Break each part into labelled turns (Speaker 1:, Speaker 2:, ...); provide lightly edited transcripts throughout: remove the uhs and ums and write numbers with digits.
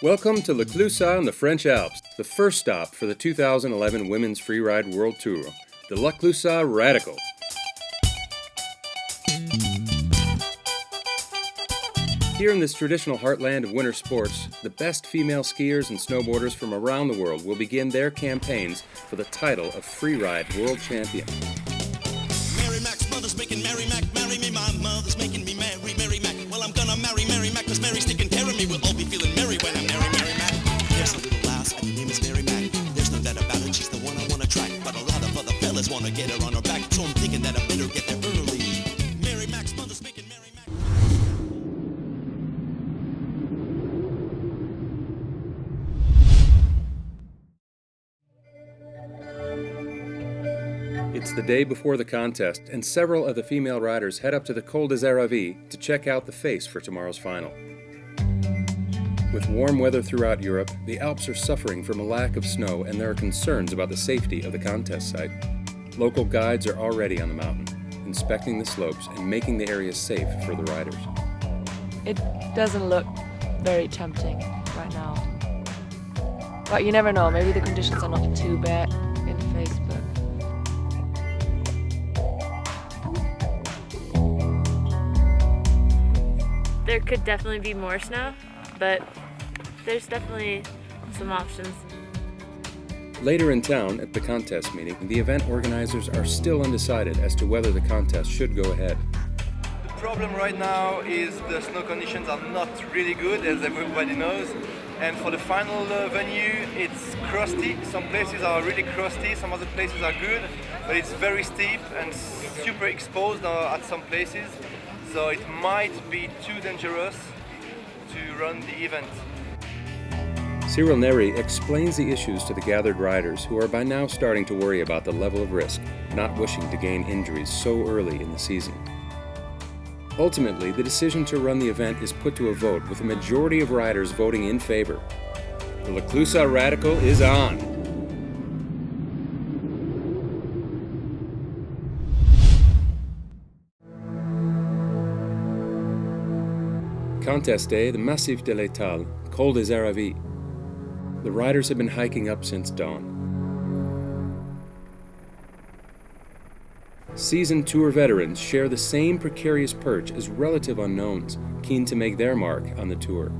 Speaker 1: Welcome to Clusaz in the French Alps, the first stop for the 2011 Women's Freeride World Tour, the Clusaz Radikal. Here in this traditional heartland of winter sports, the best female skiers and snowboarders from around the world will begin their campaigns for the title of Freeride World Champion.
Speaker 2: Mary Mac's mother's making Mary Mac marry me. My mother's making me marry Mary Mac. Well, I'm gonna marry Mary Mac because Mary's taking care of me. We'll all be feeling merry when I marry Mary Mac. There's a little lass and her name is Mary Mac. There's no doubt about it, she's the one I want to track. But a lot of other fellas want to get her on her back, so I'm thinking that I better get there early. Mary Mac's mother's making Mary Mac.
Speaker 1: It's the day before the contest, and several of the female riders head up to the Clusaz Radikal to check out the face for tomorrow's final. With warm weather throughout Europe, the Alps are suffering from a lack of snow, and there are concerns about the safety of the contest site. Local guides are already on the mountain, inspecting the slopes and making the area safe for the riders.
Speaker 3: It doesn't look very tempting right now. But you never know, maybe the conditions are not too bad in Facebook.
Speaker 4: There could definitely be more snow, but there's definitely some options.
Speaker 1: Later in town, at the contest meeting, the event organizers are still undecided as to whether the contest should go ahead.
Speaker 5: The problem right now is the snow conditions are not really good, as everybody knows. And for the final venue, it's crusty. Some places are really crusty, some other places are good, but it's very steep and super exposed at some places. So it might be too dangerous to run the event.
Speaker 1: Cyril Neri explains the issues to the gathered riders, who are by now starting to worry about the level of risk, not wishing to gain injuries so early in the season. Ultimately, the decision to run the event is put to a vote, with a majority of riders voting in favor. The Clusaz Radikal is on! Contest day, the Massif de l'Étal, Clusaz Radikal. The riders have been hiking up since dawn. Seasoned tour veterans share the same precarious perch as relative unknowns, keen to make their mark on the tour.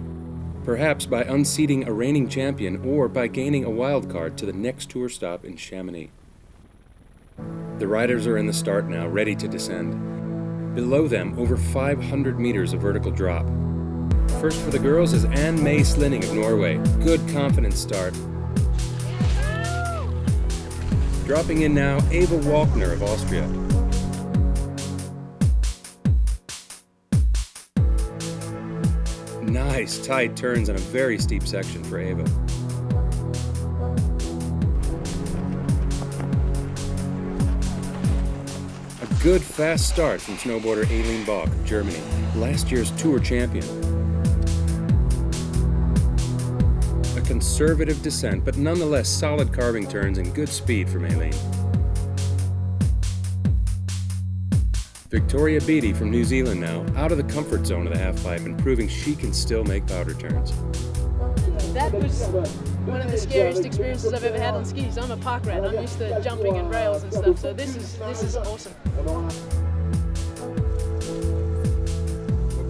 Speaker 1: Perhaps by unseating a reigning champion or by gaining a wild card to the next tour stop in Chamonix. The riders are in the start now, ready to descend. Below them, over 500 meters of vertical drop. First for the girls is Anne-May Slinning of Norway. Good confident start. Dropping in now, Eva Walkner of Austria. Nice tight turns on a very steep section for Eva. A good fast start from snowboarder Aileen Bach of Germany, last year's tour champion. Conservative descent, but nonetheless solid carving turns and good speed from Aileen. Victoria Beattie from New Zealand now, out of the comfort zone of the halfpipe and proving she can still make powder turns.
Speaker 6: That was one of the scariest experiences I've ever had on skis. I'm a park rat. I'm used to jumping and rails and stuff, so this is awesome.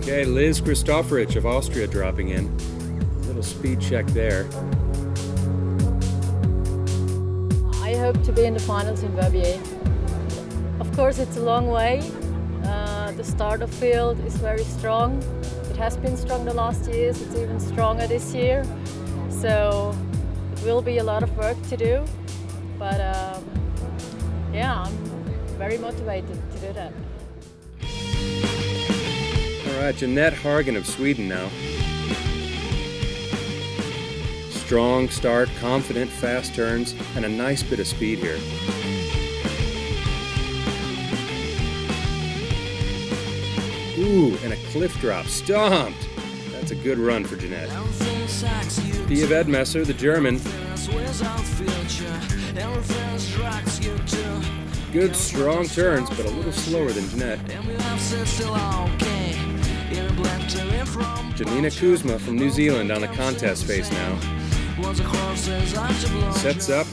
Speaker 1: Okay, Liz Christopherich of Austria dropping in. Speed check there.
Speaker 7: I hope to be in the finals in Verbier. Of course, it's a long way. The starter field is very strong. It has been strong the last years. It's even stronger this year. So it will be a lot of work to do. But yeah, I'm very motivated to do that.
Speaker 1: All right, Jeanette Hargan of Sweden now. Strong start, confident, fast turns, and a nice bit of speed here. Ooh, and a cliff drop, stomped! That's a good run for Jeanette. Pia Vedmesser, the German. Good strong turns, but a little slower than Jeanette. Janina Kuzma from New Zealand on a contest face now. Sets up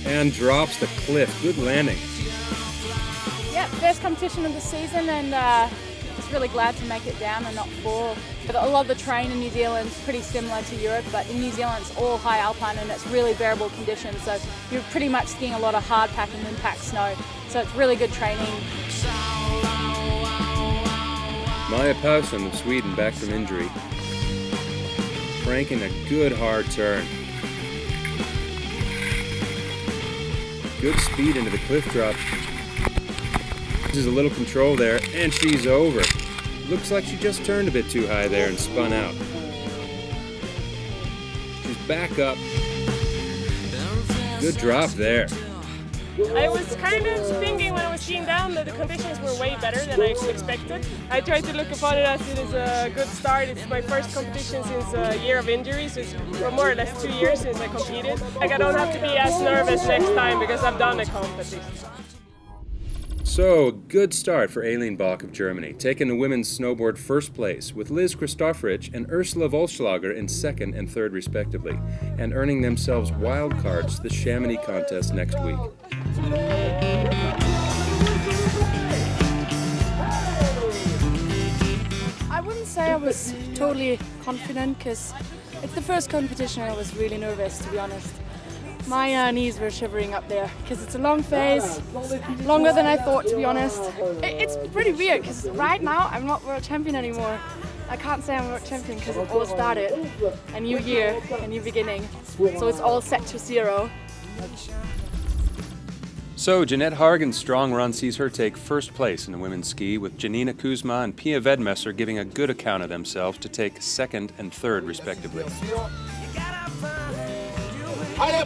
Speaker 1: and drops the cliff. Good landing.
Speaker 8: Yeah, first competition of the season, and just really glad to make it down and not fall. A lot of the terrain in New Zealand is pretty similar to Europe, but in New Zealand it's all high alpine and it's really bearable conditions, so you're pretty much skiing a lot of hard pack and impact snow, so it's really good training.
Speaker 1: Maja Paulsson of Sweden back from injury. Cranking a good hard turn. Good speed into the cliff drop. There's a little control there, and she's over. Looks like she just turned a bit too high there and spun out. She's back up. Good drop there.
Speaker 9: I was kind of thinking when I was skiing down that the conditions were way better than I expected. I tried to look upon it as it is a good start. It's my first competition since a year of injuries. It's more or less 2 years since I competed. Like, I don't have to be as nervous next time because I've done a comp at least.
Speaker 1: So, good start for Aileen Bach of Germany, taking the women's snowboard first place with Liz Christofferich and Ursula Volschlager in second and third respectively, and earning themselves wild cards to the Chamonix contest next week.
Speaker 8: I wouldn't say I was totally confident because it's the first competition and I was really nervous, to be honest. My knees were shivering up there because it's a long phase, longer than I thought, to be honest. It's pretty weird because right now I'm not world champion anymore. I can't say I'm world champion because it all started. A new year, a new beginning. So it's all set to zero.
Speaker 1: So, Jeanette Hargen's strong run sees her take first place in the women's ski, with Janina Kuzma and Pia Vedmesser giving a good account of themselves to take second and third respectively.
Speaker 10: I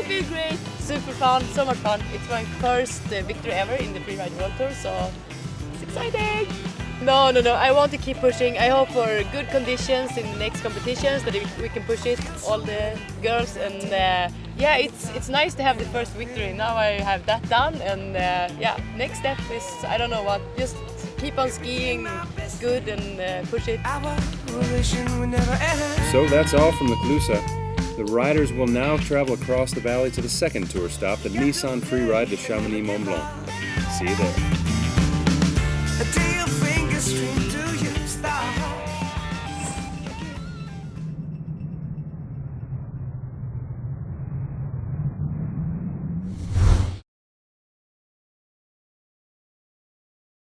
Speaker 10: feel great, super fun, so much fun. It's my first victory ever in the Freeride World Tour, so it's exciting. No, I want to keep pushing. I hope for good conditions in the next competitions, that we can push it, all the girls. And yeah, it's nice to have the first victory. Now I have that done, and yeah, next step is, I don't know what, just keep on skiing good and push it.
Speaker 1: So that's all from the Clusaz. The riders will now travel across the valley to the second tour stop, the Nissan Freeride de Chamonix Mont Blanc. See you there.